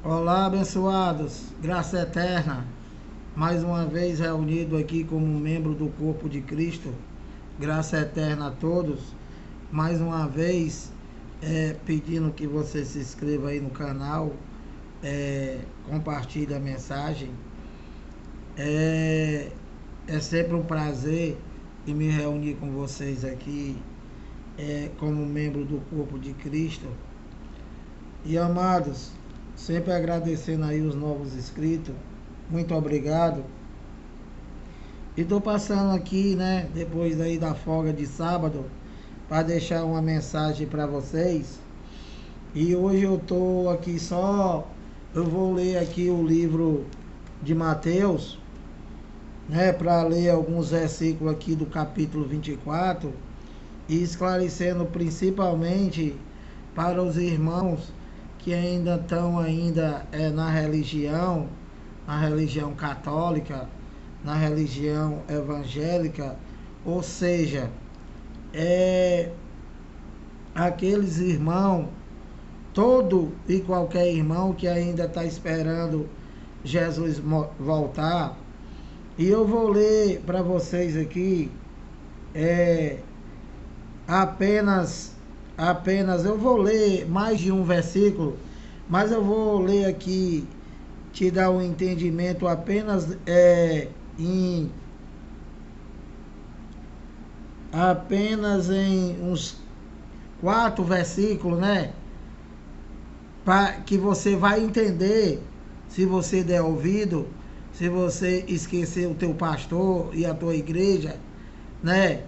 Olá, abençoados, graça eterna, mais uma vez reunido aqui como membro do corpo de Cristo, graça eterna a todos, mais uma vez pedindo que você se inscreva aí no canal, compartilhe a mensagem, é sempre um prazer em me reunir com vocês aqui, como membro do corpo de Cristo. E amados, sempre agradecendo aí os novos inscritos, muito obrigado. E estou passando aqui, né, depois aí da folga de sábado, para deixar uma mensagem para vocês. E hoje eu estou aqui eu vou ler aqui o livro de Mateus, né, para ler alguns versículos aqui do capítulo 24 e esclarecendo principalmente para os irmãos que ainda estão na religião católica, na religião evangélica, ou seja, aqueles irmãos, todo e qualquer irmão que ainda está esperando Jesus voltar. E eu vou ler para vocês aqui apenas eu vou ler mais de um versículo, mas eu vou ler aqui, te dar um entendimento apenas em uns 4 versículos, né? Para que você vai entender, se você der ouvido, se você esquecer o teu pastor e a tua igreja, né?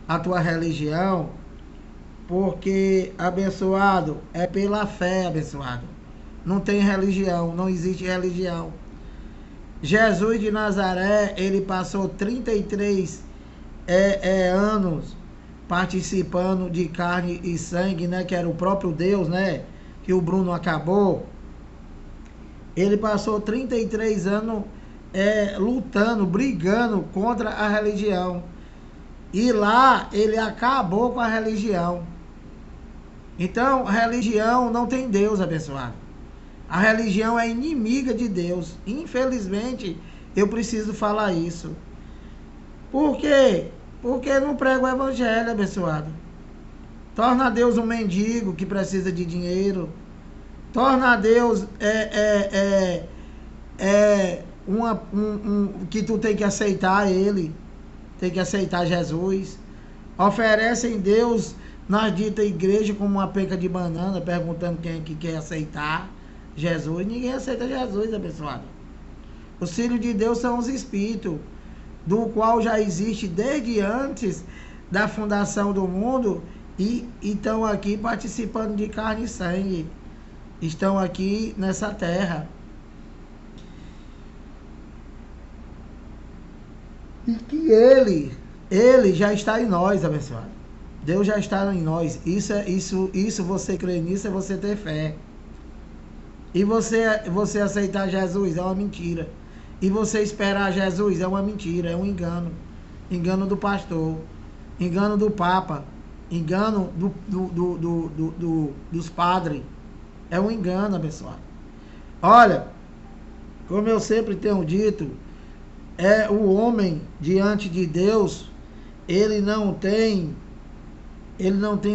A tua religião, porque, abençoado, é pela fé, abençoado. Não tem religião, não existe religião. Jesus de Nazaré, ele passou 33 anos participando de carne e sangue, né? Que era o próprio Deus, né? Que o Bruno acabou. Ele passou 33 anos lutando, brigando contra a religião. E lá ele acabou com a religião. Então, religião não tem Deus, abençoado. A religião é inimiga de Deus. Infelizmente, eu preciso falar isso. Por quê? Porque não prega o evangelho, abençoado. Torna Deus um mendigo que precisa de dinheiro. Torna Deus que tu tem que aceitar Ele. Tem que aceitar Jesus. Oferecem Deus nas ditas igrejas como uma penca de banana, perguntando quem é que quer aceitar Jesus. Ninguém aceita Jesus, abençoado. Os filhos de Deus são os espíritos, do qual já existe desde antes da fundação do mundo, e estão aqui participando de carne e sangue. Estão aqui nessa terra. E que ele já está em nós, abençoado. Deus já está em nós. Isso você crer nisso é você ter fé. E você aceitar Jesus é uma mentira. E você esperar Jesus é uma mentira, é um engano. Engano do pastor, engano do papa, engano dos padres. É um engano, abençoado. Olha, como eu sempre tenho dito, o homem diante de Deus, ele não tem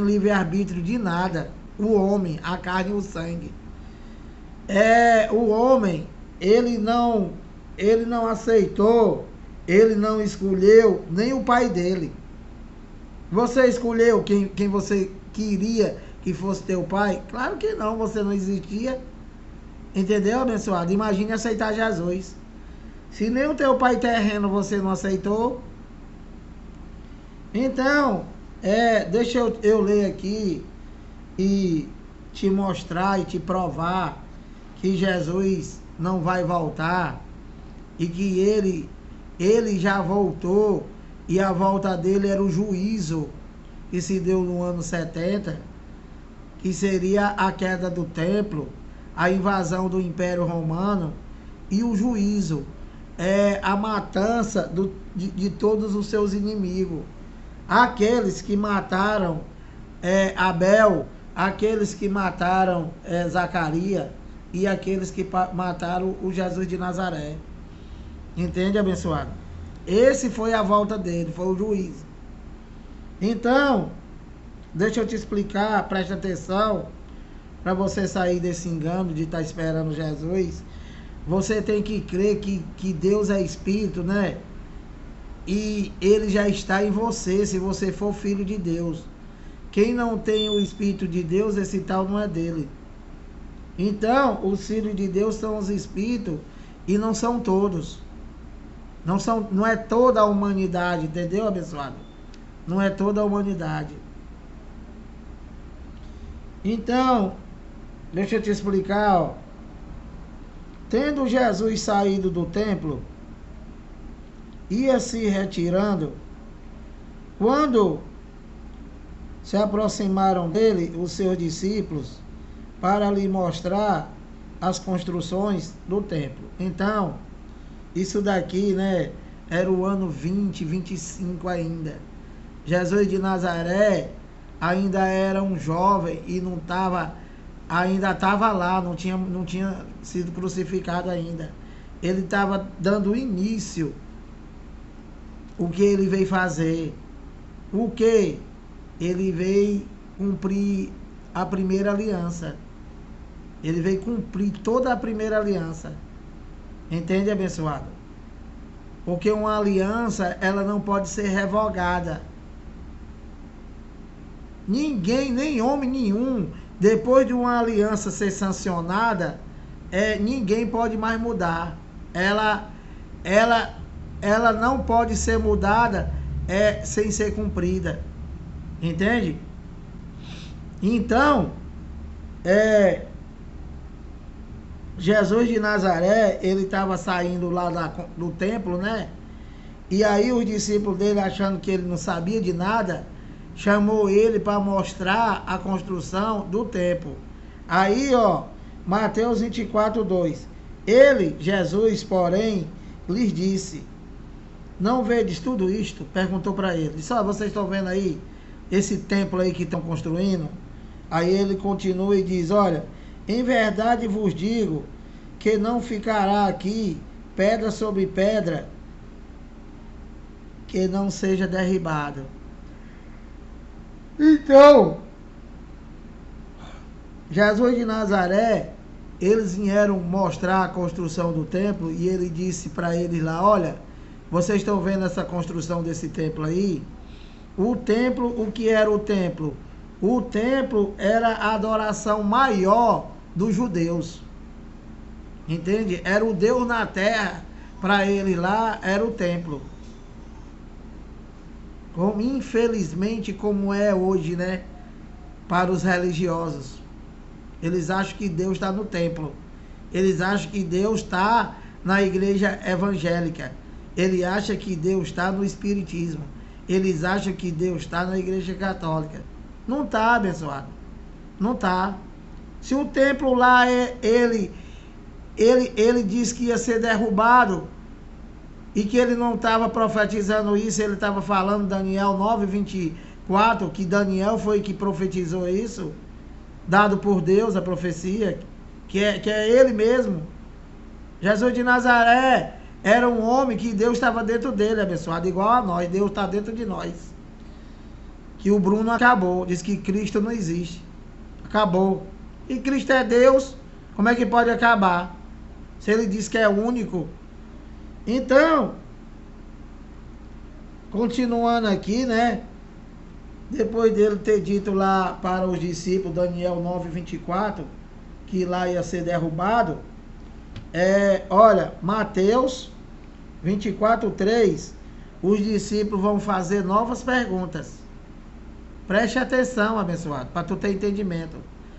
livre-arbítrio de nada. O homem, a carne e o sangue. O homem, ele não aceitou, ele não escolheu nem o pai dele. Você escolheu quem você queria que fosse teu pai? Claro que não, você não existia. Entendeu, abençoado? Imagine aceitar Jesus. Se nem o teu pai terreno você não aceitou. Então, deixa eu ler aqui e te mostrar e te provar que Jesus não vai voltar e que ele já voltou, e a volta dele era o juízo que se deu no ano 70, que seria a queda do templo, a invasão do Império Romano e o juízo, a matança de todos os seus inimigos. Aqueles que mataram Abel, aqueles que mataram Zacarias, e aqueles que mataram o Jesus de Nazaré. Entende, abençoado? Esse foi a volta dele, foi o juízo. Então, deixa eu te explicar, preste atenção, para você sair desse engano de estar esperando Jesus. Você tem que crer que Deus é Espírito, né? E Ele já está em você, se você for filho de Deus. Quem não tem o Espírito de Deus, esse tal não é dele. Então, os filhos de Deus são os Espíritos, e não são todos. Não é toda a humanidade, entendeu, abençoado? Não é toda a humanidade. Então, deixa eu te explicar, ó. Tendo Jesus saído do templo, ia se retirando, quando se aproximaram dele os seus discípulos para lhe mostrar as construções do templo. Então, isso daqui, né, era o ano 20, 25 ainda. Jesus de Nazaré ainda era um jovem e não estava, ainda estava lá, não tinha sido crucificado ainda. Ele estava dando início o que ele veio fazer. O que? Ele veio cumprir a primeira aliança. Ele veio cumprir toda a primeira aliança. Entende, abençoado? Porque uma aliança, ela não pode ser revogada. Ninguém, nem homem nenhum, depois de uma aliança ser sancionada, ninguém pode mais mudar. Ela não pode ser mudada sem ser cumprida. Entende? Então, Jesus de Nazaré, ele estava saindo lá do templo, né? E aí os discípulos dele, achando que ele não sabia de nada, chamou ele para mostrar a construção do templo. Aí, ó, Mateus 24, 2. Ele, Jesus, porém, lhes disse: não vedes tudo isto? Perguntou para ele. Disse: ó, vocês estão vendo aí esse templo aí que estão construindo? Aí ele continua e diz: olha, em verdade vos digo que não ficará aqui pedra sobre pedra que não seja derribado. Então, Jesus de Nazaré, eles vieram mostrar a construção do templo e ele disse para eles lá: olha, vocês estão vendo essa construção desse templo aí? O templo, o que era o templo? O templo era a adoração maior dos judeus. Entende? Era o Deus na terra. Para ele lá era o templo. Infelizmente, como é hoje, né? Para os religiosos. Eles acham que Deus está no templo. Eles acham que Deus está na igreja evangélica. Ele acha que Deus está no espiritismo. Eles acham que Deus está na igreja católica. Não está, abençoado. Não está. Se o templo lá, ele disse que ia ser derrubado e que ele não estava profetizando isso, ele estava falando Daniel 9:24, que Daniel foi que profetizou isso, dado por Deus a profecia, que é ele mesmo. Jesus de Nazaré era um homem que Deus estava dentro dele, abençoado, igual a nós. Deus está dentro de nós. Que o Bruno acabou, diz que Cristo não existe. Acabou. E Cristo é Deus, como é que pode acabar? Se ele diz que é único. Então, continuando aqui, né? Depois dele ter dito lá para os discípulos, Daniel 9:24, que lá ia ser derrubado, olha, Mateus 24:3, os discípulos vão fazer novas perguntas. Preste atenção, abençoado, para tu ter entendimento.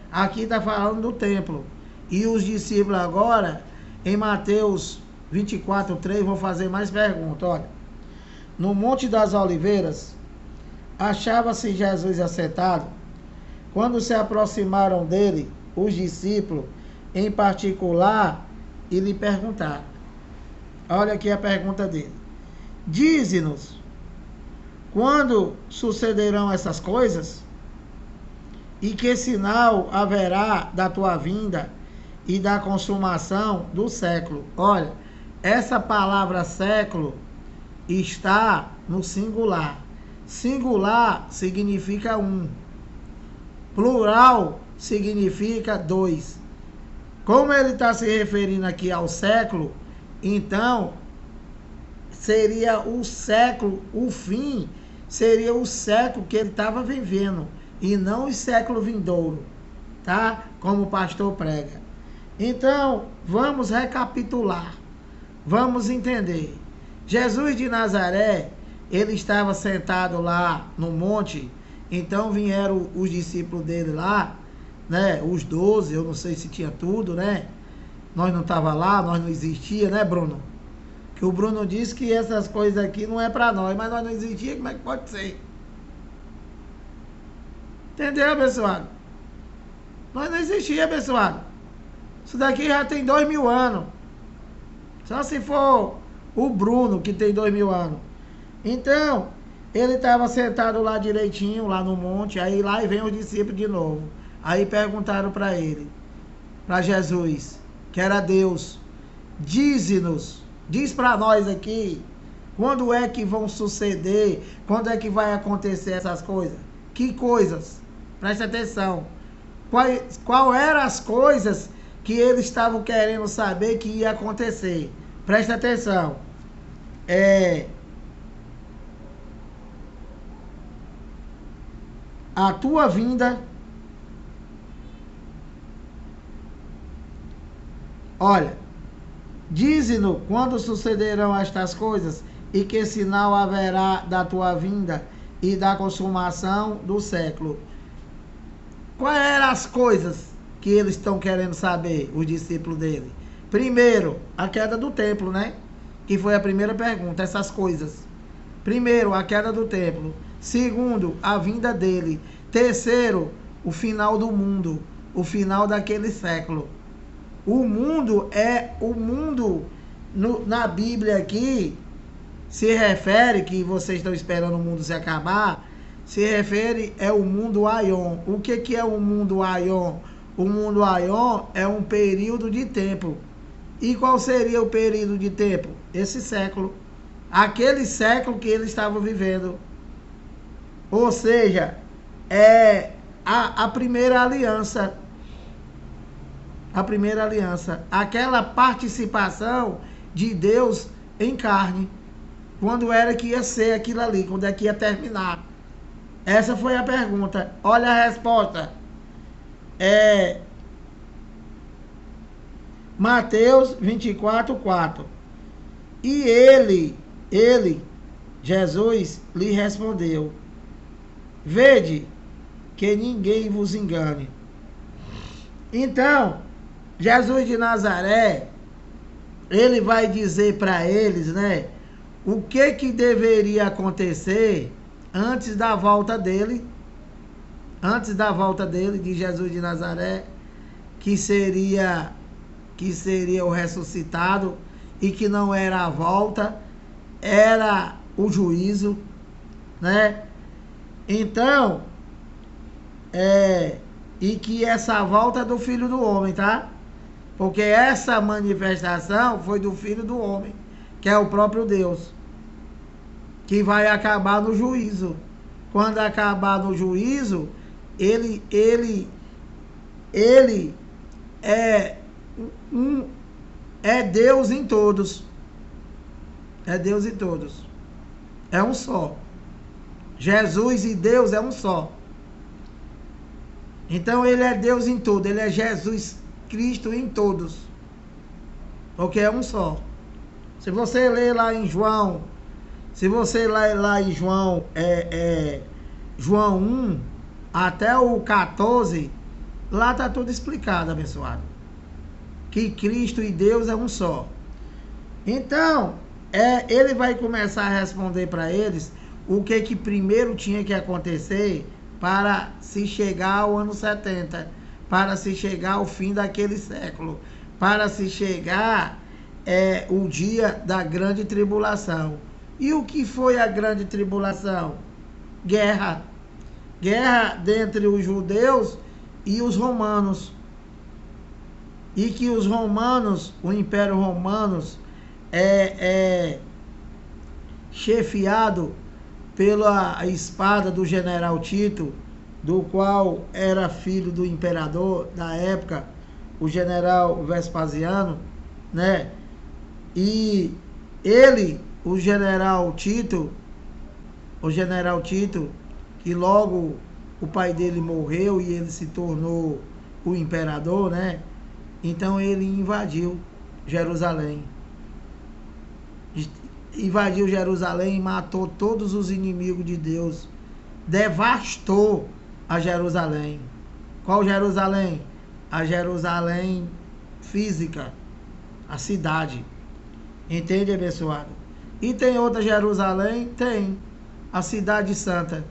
Aqui está falando do templo. E os discípulos agora, em Mateus 24:3, vão fazer mais perguntas. Olha, no Monte das Oliveiras, achava-se Jesus assentado. Quando se aproximaram dele, os discípulos, em particular, e lhe perguntaram. Olha aqui a pergunta dele. Dize-nos, quando sucederão essas coisas? E que sinal haverá da tua vinda e da consumação do século. Olha, essa palavra século está no singular. Singular significa um. Plural significa dois. Como ele está se referindo aqui ao século, então seria o século, o fim seria o século que ele estava vivendo e não o século vindouro, tá? Como o pastor prega. Então, vamos recapitular. Vamos entender. Jesus de Nazaré, ele estava sentado lá no monte, então vieram os discípulos dele lá, né? Os 12, eu não sei se tinha tudo, né? Nós não estava lá, nós não existia, né, Bruno? Que o Bruno disse que essas coisas aqui não é para nós, mas nós não existia, como é que pode ser? Entendeu, abençoado? Nós não existia, abençoado. Isso daqui já tem 2000 anos. Só se for o Bruno, que tem 2000 anos. Então, ele estava sentado lá direitinho, lá no monte, aí lá e vem os discípulos de novo. Aí perguntaram para ele, para Jesus, que era Deus, diz para nós aqui, quando é que vão suceder, quando é que vai acontecer essas coisas? Que coisas? Presta atenção. Qual eram as coisas que eles estavam querendo saber que ia acontecer? Presta atenção. A tua vinda. Olha, dize-nos quando sucederão estas coisas e que sinal haverá da tua vinda e da consumação do século. Quais eram as coisas que eles estão querendo saber, os discípulos dele? Primeiro, a queda do templo, né? Que foi a primeira pergunta, essas coisas. Primeiro, a queda do templo. Segundo, a vinda dele. Terceiro, o final do mundo, o final daquele século. O mundo na Bíblia aqui, se refere, que vocês estão esperando o mundo se acabar, se refere o mundo Aion. O que é o mundo Aion? O mundo Aion é um período de tempo. E qual seria o período de tempo? Esse século. Aquele século que eles estavam vivendo. Ou seja, é a primeira aliança. A primeira aliança. Aquela participação de Deus em carne. Quando era que ia ser aquilo ali, quando é que ia terminar. Essa foi a pergunta. Olha a resposta. Mateus 24:4. E ele, Jesus, lhe respondeu: vede que ninguém vos engane. Então, Jesus de Nazaré, ele vai dizer para eles, né, o que deveria acontecer antes da volta dele, de Jesus de Nazaré, que seria o ressuscitado, e que não era a volta, era o juízo, né? Então, e que essa volta é do Filho do Homem, tá? Porque essa manifestação foi do Filho do Homem, que é o próprio Deus, que vai acabar no juízo. Quando acabar no juízo, ele é Deus em todos. É Deus em todos. É um só. Jesus e Deus é um só. Então ele é Deus em tudo. Ele é Jesus Cristo em todos. Porque é um só. Se você ler lá em João, João 1 até o 14, lá está tudo explicado, abençoado. Que Cristo e Deus é um só. Então, ele vai começar a responder para eles o que primeiro tinha que acontecer para se chegar ao ano 70, para se chegar ao fim daquele século, para se chegar o dia da grande tribulação. E o que foi a grande tribulação? Guerra. Guerra dentre os judeus e os romanos. e que os romanos, o Império Romano, é chefiado pela espada do general Tito, do qual era filho do imperador da época, o general Vespasiano, né? E ele, o general Tito, que logo o pai dele morreu e ele se tornou o imperador, né? Então ele invadiu Jerusalém. Invadiu Jerusalém e matou todos os inimigos de Deus. Devastou a Jerusalém. Qual Jerusalém? A Jerusalém física, a cidade. Entende, abençoado? E tem outra Jerusalém? Tem. A cidade santa.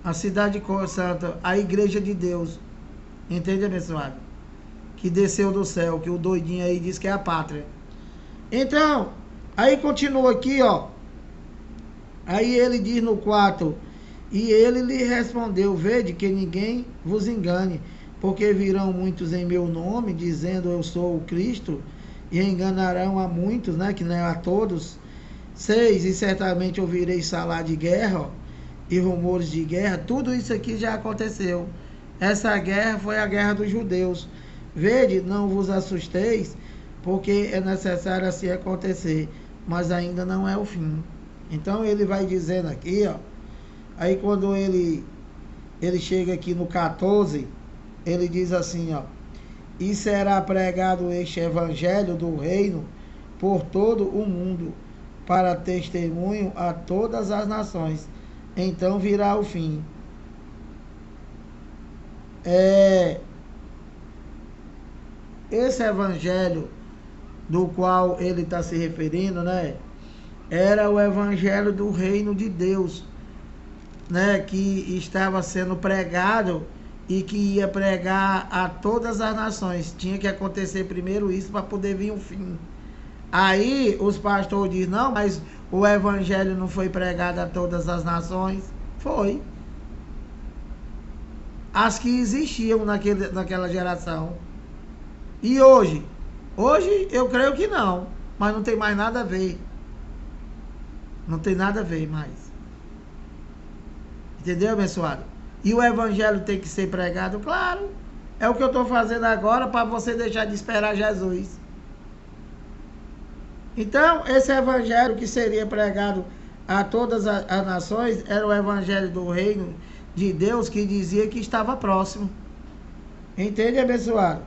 A cidade santa, a igreja de Deus. Entende, abençoado? Que desceu do céu, que o doidinho aí diz que é a pátria. Então, aí continua aqui, ó. Aí ele diz no 4, e ele lhe respondeu, vede que ninguém vos engane, porque virão muitos em meu nome, dizendo eu sou o Cristo, e enganarão a muitos, né, que não é a todos. 6, e certamente ouvireis falar de guerra, ó, e rumores de guerra. Tudo isso aqui já aconteceu. Essa guerra foi a guerra dos judeus. Vede, não vos assusteis, porque é necessário assim acontecer, mas ainda não é o fim. Então ele vai dizendo aqui, ó. Aí quando ele chega aqui no 14, ele diz assim, ó: e será pregado este evangelho do reino por todo o mundo, para testemunho a todas as nações. Então virá o fim. Esse evangelho do qual ele está se referindo, né, era o evangelho do reino de Deus, né, que estava sendo pregado e que ia pregar a todas as nações. Tinha que acontecer primeiro isso para poder vir o fim. Aí os pastores dizem, não, mas o evangelho não foi pregado a todas as nações. Foi. As que existiam naquela geração. E hoje? Hoje eu creio que não, mas não tem mais nada a ver. Não tem nada a ver mais. Entendeu, abençoado? E o evangelho tem que ser pregado? Claro. É o que eu estou fazendo agora para você deixar de esperar Jesus. Então, esse evangelho que seria pregado a todas as nações era o evangelho do reino de Deus, que dizia que estava próximo. Entende, abençoado?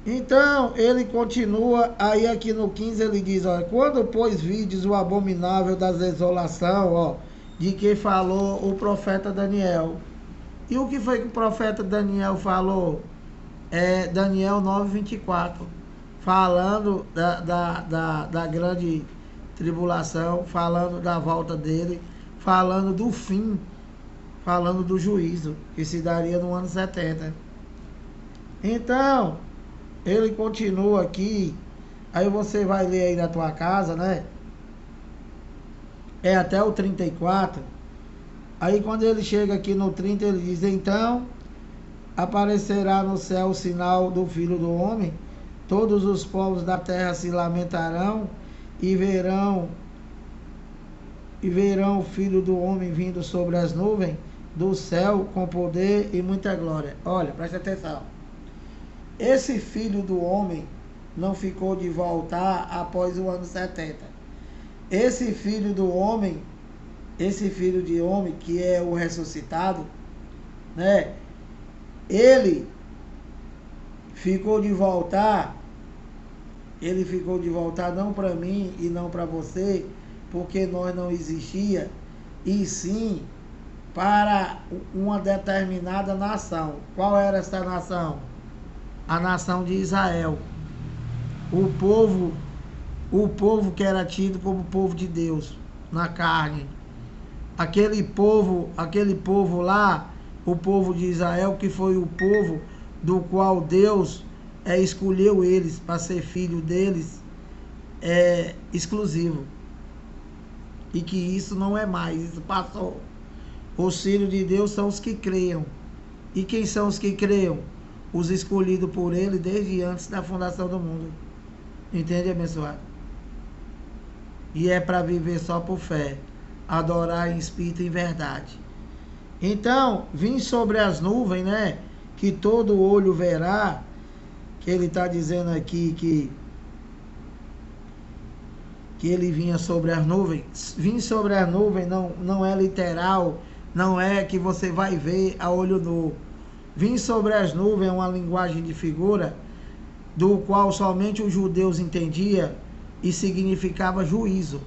Então, ele continua, aí aqui no 15 ele diz, ó, quando, pois, vides o abominável da desolação, ó, de que falou o profeta Daniel. E o que foi que o profeta Daniel falou? Daniel 9:24, falando da grande tribulação, falando da volta dele, falando do fim, falando do juízo, que se daria no ano 70. Então, ele continua aqui, aí você vai ler aí na tua casa, né? É até o 34. Aí quando ele chega aqui no 30, ele diz, então aparecerá no céu o sinal do Filho do Homem, todos os povos da terra se lamentarão e verão o Filho do Homem vindo sobre as nuvens do céu com poder e muita glória. Olha, presta atenção. Esse Filho do Homem não ficou de voltar após o ano 70. Esse Filho do Homem, esse Filho de Homem, que é o ressuscitado, né? Ele ficou de voltar não para mim e não para você, porque nós não existia, e sim para uma determinada nação. Qual era essa nação? A nação de Israel. O povo que era tido como povo de Deus na carne. Aquele povo lá, o povo de Israel, que foi o povo do qual Deus escolheu eles para ser filho deles, exclusivo. E que isso não é mais, isso passou. Os filhos de Deus são os que creiam. E quem são os que creiam? Os escolhidos por ele desde antes da fundação do mundo. Entende, abençoado? E é para viver só por fé, adorar em espírito e em verdade. Então, vim sobre as nuvens, né? Que todo olho verá, que ele está dizendo aqui que ele vinha sobre as nuvens. Vim sobre as nuvens não é literal, não é que você vai ver a olho nu. Vim sobre as nuvens é uma linguagem de figura, do qual somente os judeus entendiam e significava juízo.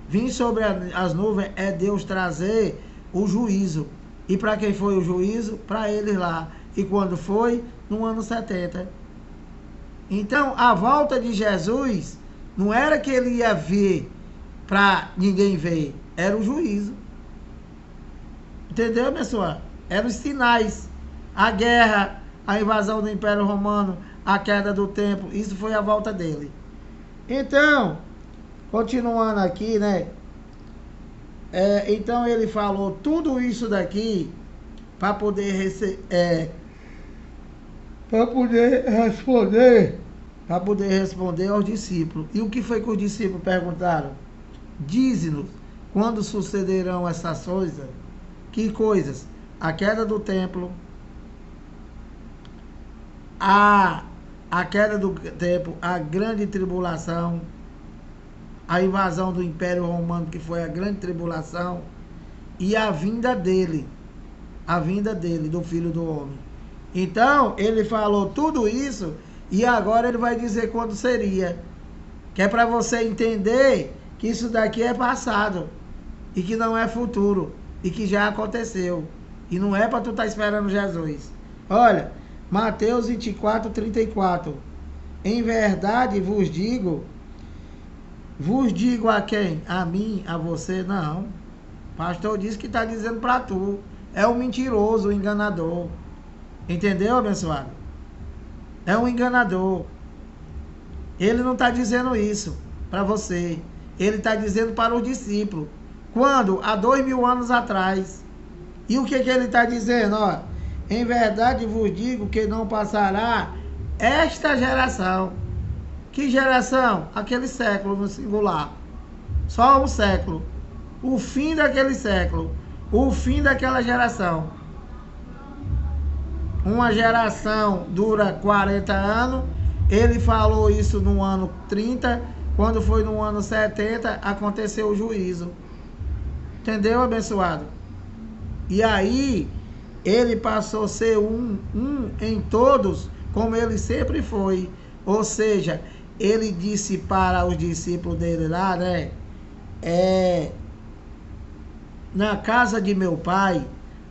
Vim sobre as nuvens é Deus trazer o juízo. E para quem foi o juízo? Para eles lá. E quando foi? No ano 70. Então, a volta de Jesus não era que ele ia vir para ninguém ver. Era o juízo. Entendeu, pessoal? Eram os sinais. A guerra, a invasão do Império Romano, a queda do templo. Isso foi a volta dele. Então, continuando aqui, né? Então ele falou tudo isso daqui para poder responder aos discípulos. E o que foi que os discípulos perguntaram? Dize-nos quando sucederão essas coisas. Que coisas? A queda do templo, a queda do templo, a grande tribulação, a invasão do Império Romano, que foi a grande tribulação, e a vinda dele, do Filho do Homem. Então, ele falou tudo isso, e agora ele vai dizer quando seria. Que é para você entender que isso daqui é passado, e que não é futuro, e que já aconteceu. E não é para tu estar esperando Jesus. Olha, Mateus 24, 34. Em verdade vos digo a quem? A mim, a você? Não. O pastor disse que está dizendo para tu. É um mentiroso, um enganador. Entendeu, abençoado? É um enganador. Ele não está dizendo isso para você. Ele está dizendo para os discípulos. Quando? Há 2000 anos atrás. E o que ele está dizendo? Ó, em verdade vos digo que não passará esta geração. Que geração? Aquele século no singular. Só um século. O fim daquele século. O fim daquela geração. Uma geração dura 40 anos. Ele falou isso no ano 30. Quando foi no ano 70, aconteceu o juízo. Entendeu, abençoado? E aí, ele passou a ser um em todos, como ele sempre foi. Ou seja, ele disse para os discípulos dele lá, né? Na casa de meu pai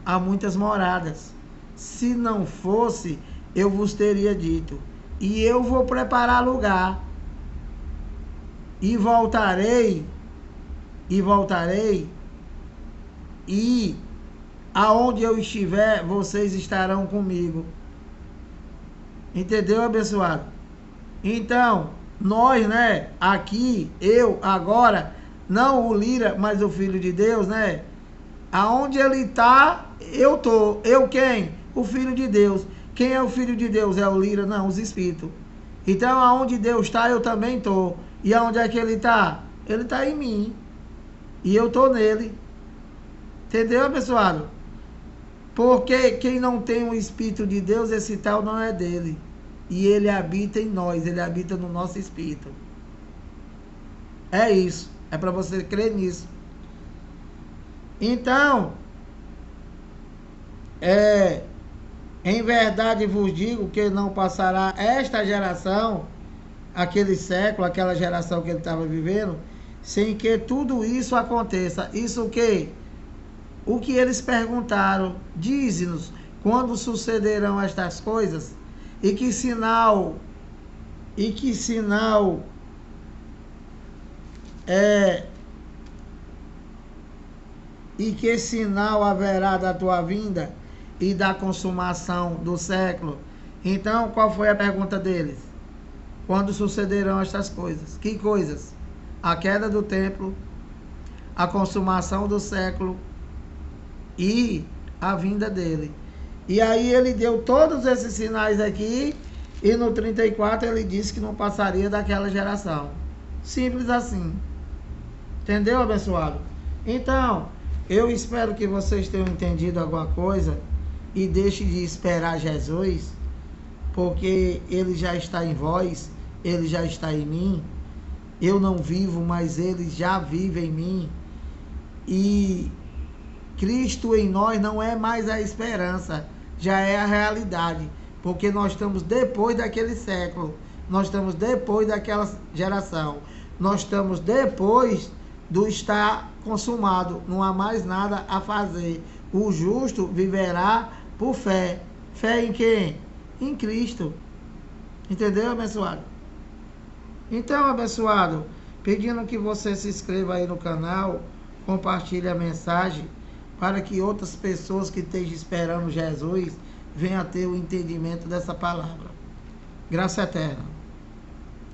há muitas moradas. Se não fosse, eu vos teria dito. E eu vou preparar lugar. E voltarei. E aonde eu estiver, vocês estarão comigo. Entendeu, abençoado? Então, nós, né, aqui, eu, agora, não o Lira, mas o Filho de Deus, né? Aonde ele está, eu tô. Eu quem? O Filho de Deus. Quem é o Filho de Deus? É o Lira? Não, os Espíritos. Então, aonde Deus está, eu também tô. E aonde é que ele está? Ele está em mim. E eu tô nele. Entendeu, abençoado? Porque quem não tem o Espírito de Deus, esse tal não é dele. E ele habita em nós, ele habita no nosso espírito. É isso. É para você crer nisso. Então, em verdade vos digo que não passará esta geração, aquele século, aquela geração que ele estava vivendo, sem que tudo isso aconteça. Isso o quê? O que eles perguntaram, dize-nos quando sucederão estas coisas e que sinal haverá da tua vinda e da consumação do século. Então, qual foi a pergunta deles? Quando sucederão estas coisas? Que coisas? A queda do templo, a consumação do século e a vinda dele. E aí ele deu todos esses sinais aqui, e no 34 ele disse que não passaria daquela geração. Simples assim. Entendeu, abençoado? Então, eu espero que vocês tenham entendido alguma coisa e deixe de esperar Jesus, porque ele já está em vós, ele já está em mim. Eu não vivo, mas ele já vive em mim. E Cristo em nós não é mais a esperança, já é a realidade, porque nós estamos depois daquele século, nós estamos depois daquela geração, nós estamos depois do estar consumado, não há mais nada a fazer. O justo viverá por fé. Fé em quem? Em Cristo. Entendeu, abençoado? Então, abençoado, pedindo que você se inscreva aí no canal, compartilhe a mensagem, para que outras pessoas que estejam esperando Jesus venham a ter o entendimento dessa palavra. Graça eterna.